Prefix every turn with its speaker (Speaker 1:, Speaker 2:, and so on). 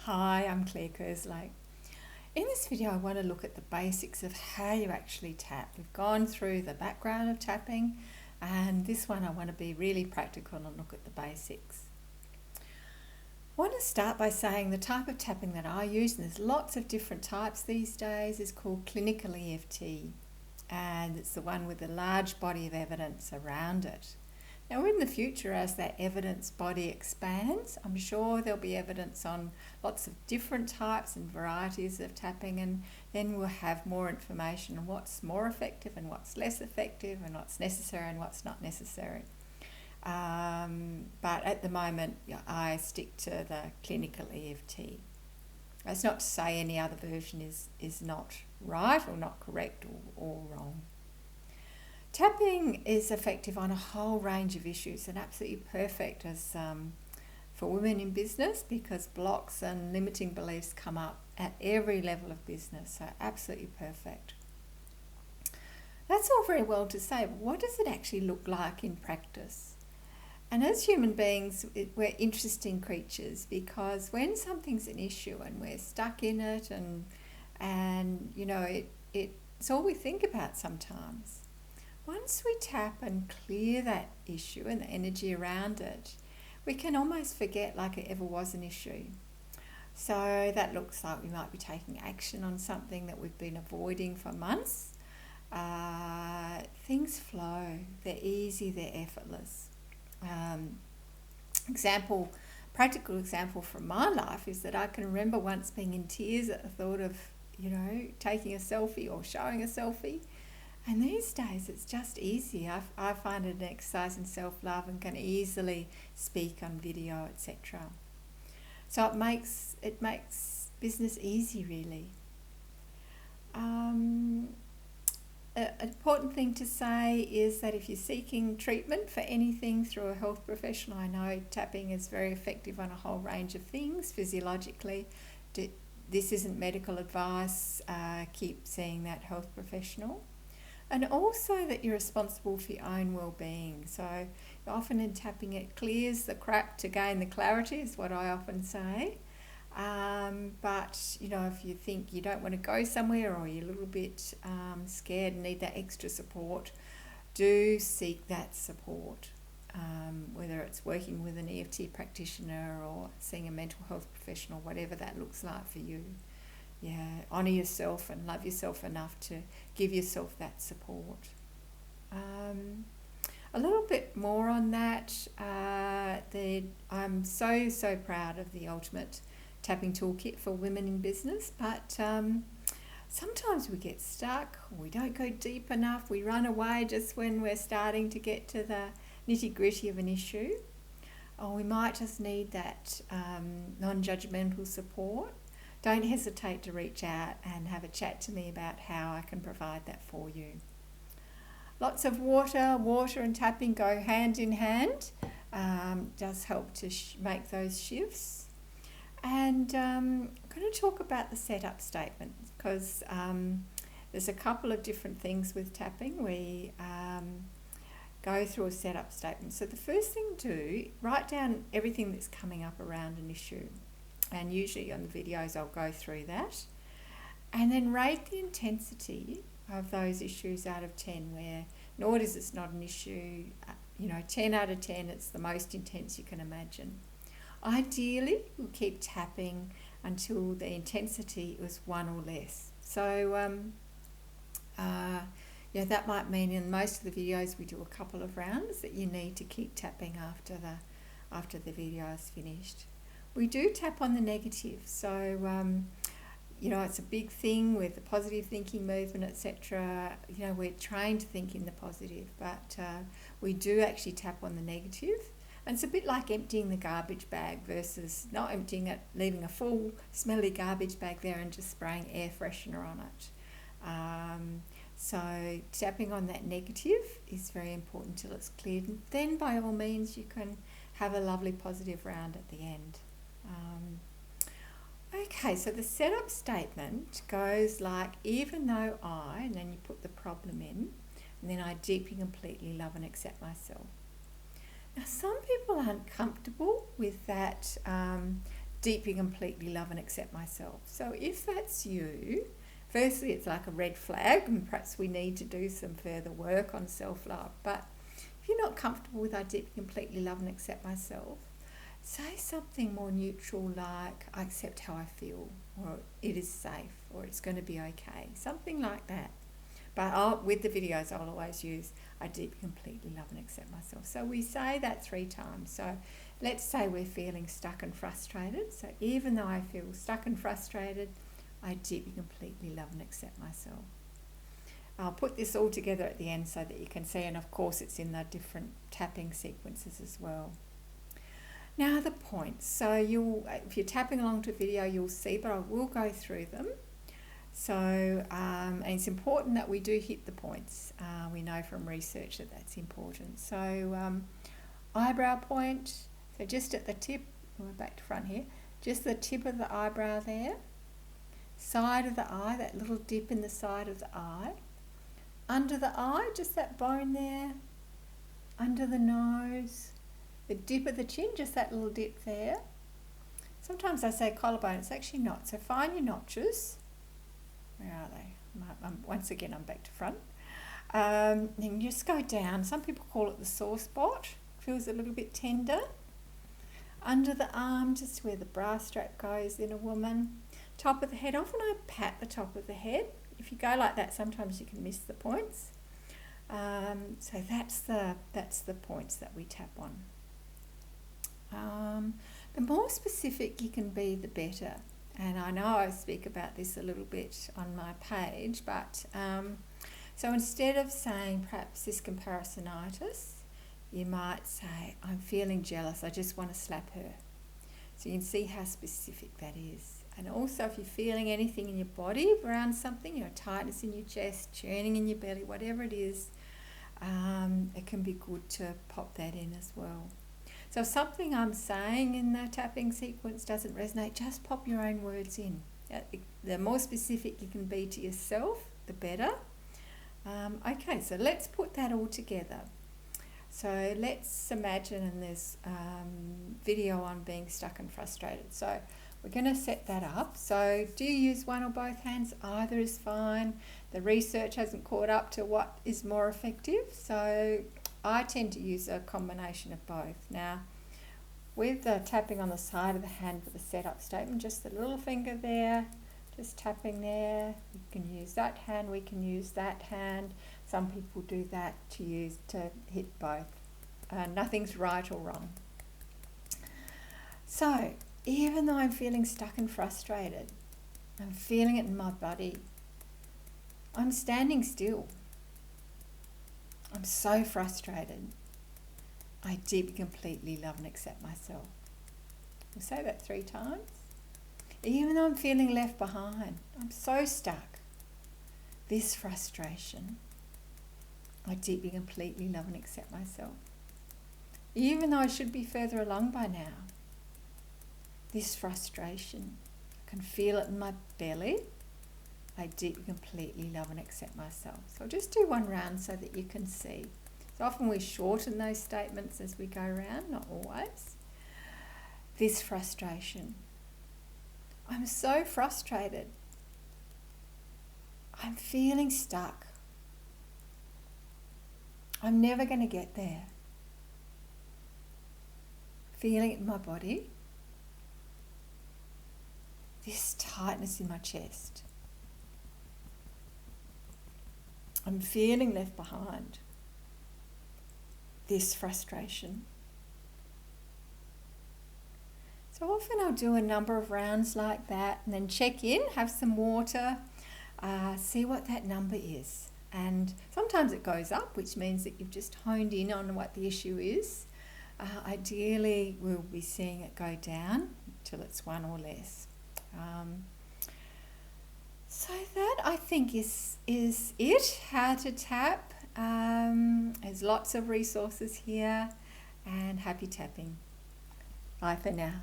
Speaker 1: Hi, I'm Claire Kerslake. In this video I want to look at the basics of how you actually tap. We've gone through the background of tapping, and this one I want to be really practical and look at the basics. I want to start by saying the type of tapping that I use, and there's lots of different types these days, is called clinical EFT, and it's the one with a large body of evidence around it. Now in the future, as that evidence body expands, I'm sure there'll be evidence on lots of different types and varieties of tapping, and then we'll have more information on what's more effective and what's less effective and what's necessary and what's not necessary. But at the moment, I stick to the clinical EFT. That's not to say any other version is not right or not correct or wrong. Tapping is effective on a whole range of issues and absolutely perfect as for women in business, because blocks and limiting beliefs come up at every level of business, so absolutely perfect. That's all very well to say, but what does it actually look like in practice? And as human beings, we're interesting creatures, because when something's an issue and we're stuck in it and you know it's all we think about sometimes. Once we tap and clear that issue and the energy around it, we can almost forget like it ever was an issue. So that looks like we might be taking action on something that we've been avoiding for months. Things flow, they're easy, they're effortless. Practical example from my life is that I can remember once being in tears at the thought of, taking a selfie or showing a selfie. And these days it's just easy. I find it an exercise in self-love and can easily speak on video, etc. So it makes business easy, really. An important thing to say is that if you're seeking treatment for anything through a health professional, I know tapping is very effective on a whole range of things physiologically. This isn't medical advice. Keep seeing that health professional. And also that you're responsible for your own well-being. So often in tapping it clears the crap to gain the clarity, is what I often say. But if you think you don't want to go somewhere, or you're a little bit scared and need that extra support, do seek that support. Whether it's working with an EFT practitioner or seeing a mental health professional, whatever that looks like for you. Yeah, honour yourself and love yourself enough to give yourself that support. A little bit more on that. I'm so proud of the Ultimate Tapping Toolkit for Women in Business, but sometimes we get stuck, we don't go deep enough, we run away just when we're starting to get to the nitty-gritty of an issue, or we might just need that non-judgmental support. Don't hesitate to reach out and have a chat to me about how I can provide that for you. Lots of water and tapping go hand in hand. Does help to make those shifts. And I'm going to talk about the setup statement, because there's a couple of different things with tapping. We go through a setup statement. So the first thing to do, write down everything that's coming up around an issue. And usually on the videos I'll go through that. And then rate the intensity of those issues out of 10, where nor is it's not an issue, 10 out of 10, it's the most intense you can imagine. Ideally, we'll keep tapping until the intensity was 1 or less. So that might mean in most of the videos we do a couple of rounds that you need to keep tapping after the video is finished. We do tap on the negative, so it's a big thing with the positive thinking movement, etc. We're trained to think in the positive, but we do actually tap on the negative. And it's a bit like emptying the garbage bag versus not emptying it, leaving a full smelly garbage bag there and just spraying air freshener on it. So tapping on that negative is very important till it's cleared. And then by all means you can have a lovely positive round at the end. Okay, so the setup statement goes like, even though and then you put the problem in, and then I deeply, completely love and accept myself. Now, some people aren't comfortable with that deeply, completely love and accept myself. So if that's you, firstly, it's like a red flag, and perhaps we need to do some further work on self-love. But if you're not comfortable with I deeply, completely love and accept myself, say something more neutral like, I accept how I feel, or it is safe, or it's going to be okay. Something like that. But with the videos, I'll always use, I deeply, completely love and accept myself. So we say that 3 times. So let's say we're feeling stuck and frustrated. So even though I feel stuck and frustrated, I deeply, completely love and accept myself. I'll put this all together at the end so that you can see, and of course it's in the different tapping sequences as well. Now the points. So if you're tapping along to video, you'll see, but I will go through them. So, and it's important that we do hit the points. We know from research that that's important. So, eyebrow point, so just at the tip, we're back to front here, just the tip of the eyebrow there, side of the eye, that little dip in the side of the eye, under the eye, just that bone there, under the nose, the dip of the chin, just that little dip there. Sometimes I say collarbone, it's actually not. So find your notches. Where are they? Once again, I'm back to front. Then you just go down. Some people call it the sore spot. Feels a little bit tender. Under the arm, just where the bra strap goes in a woman. Top of the head. Often I pat the top of the head. If you go like that, sometimes you can miss the points. So that's the points that we tap on. The more specific you can be, the better. And I know I speak about this a little bit on my page, but so instead of saying perhaps this comparisonitis, you might say, I'm feeling jealous, I just want to slap her. So you can see how specific that is. And also if you're feeling anything in your body around something, tightness in your chest, churning in your belly, whatever it is, it can be good to pop that in as well. So if something I'm saying in the tapping sequence doesn't resonate, just pop your own words in. The more specific you can be to yourself, the better. Okay, so let's put that all together. So let's imagine, and there's video on being stuck and frustrated. So we're going to set that up. So do you use one or both hands? Either is fine. The research hasn't caught up to what is more effective. So I tend to use a combination of both. Now, with the tapping on the side of the hand for the setup statement, just the little finger there, just tapping there. You can use that hand, we can use that hand. Some people do that to hit both. Nothing's right or wrong. So, even though I'm feeling stuck and frustrated, I'm feeling it in my body, I'm standing still. I'm so frustrated. I deeply, completely love and accept myself. We'll say that 3 times. Even though I'm feeling left behind, I'm so stuck. This frustration, I deeply, completely love and accept myself. Even though I should be further along by now, this frustration, I can feel it in my belly. I deeply, completely love and accept myself. So I'll just do one round so that you can see. So often we shorten those statements as we go around, not always. This frustration. I'm so frustrated. I'm feeling stuck. I'm never going to get there. Feeling it in my body. This tightness in my chest. I'm feeling left behind. This frustration. So often I'll do a number of rounds like that and then check in, have some water, see what that number is. And sometimes it goes up, which means that you've just honed in on what the issue is. Ideally, we'll be seeing it go down till it's 1 or less. So that, I think, is it, how to tap. There's lots of resources here, and happy tapping. Bye for now.